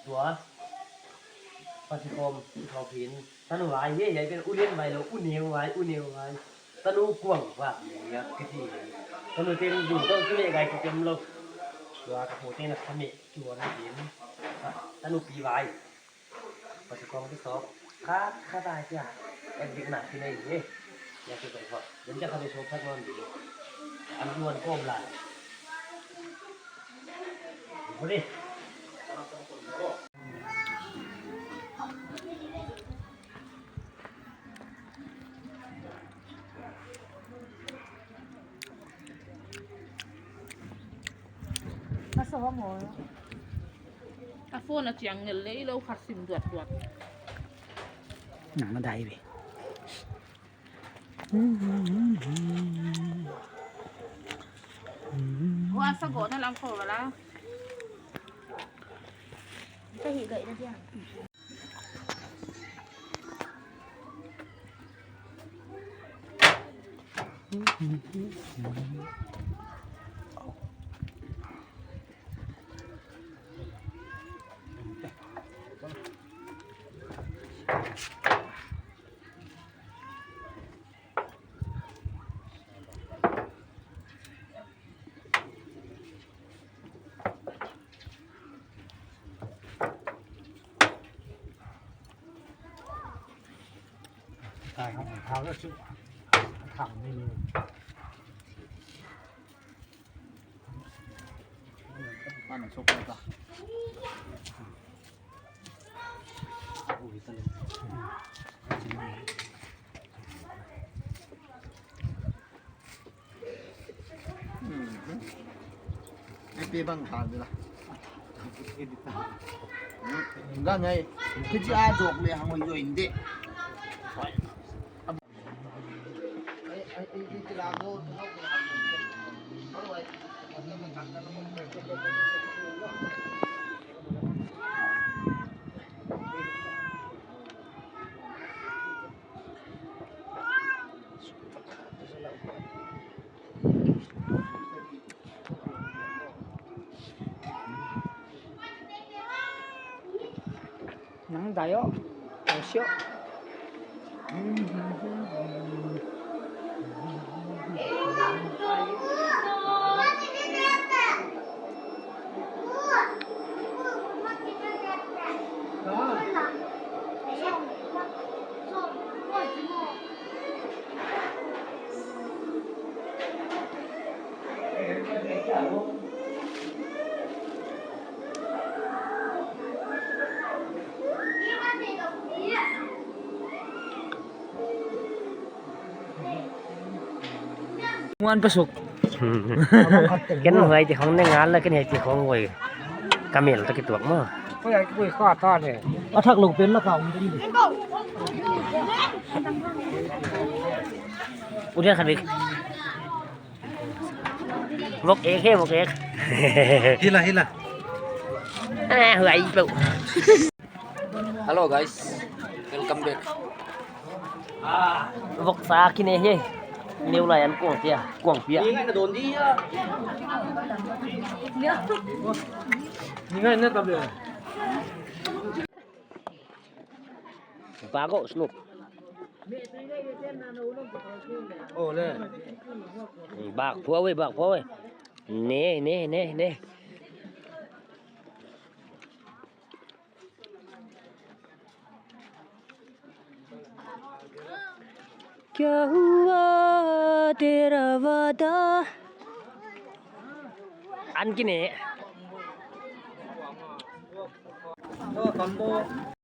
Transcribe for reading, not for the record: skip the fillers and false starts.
ตัวปฏิคมเขาพินตนุไว้เฮ้ยใหญ่เป็นอุเลียนไว้แล้วอุเนียวไว้ตนุกวางว่าอย่างเงี้ยคือที่ตนุเต็มอยู่ก็คือยังไงก็เต็มลงตัวกระโปงเต้นทำเนี่ยตัวนั่นเองตนุปีไว้ปฏิคมที่สองข้าตายจ้ะไอ้เด็กหนักที่ไหนเฮ้ยอยากจะไปพอเดี๋ยวจะเข้าไปโชว์พักนอนอยู่อันนวลโค้มหลายมาดิมาซ้อมหมอ อาโฟนอาเจียงเงินเลยเราขัดสิมตรวจ หนังมาได้ไปว่าสะกดนั่นลำคอแล้ว จะหิgậy ra chưaตายครับเท้าแล้วชุบถังไม่มีบ้านชกเลยป่ะอุ้ยตะลึงไอ้ปีบังขาดเลยล่ะก็ไงคือจะอาจกเลยหางมันอยู่อินเดียnắng đầy ó, siêu. Ngoan pasok. Cái người thì không nên ngán là cái này thì không ngồi cam miệng ta cái tuột mà. Cái quỷ khó to này. Nó thật lục biến là không đi. Udah kan Dik. Một ek. Hila. Hưỡi bự. Hello guys. Welcome back. Vok xa kia này nhé. Nếu lại ăn cuồng pia. Ngay nó tập được. Phá gỗ snoop. Ồ lên. Bạc phua ơi. Nè. क्या हुआ तेरा वादा ăn cái này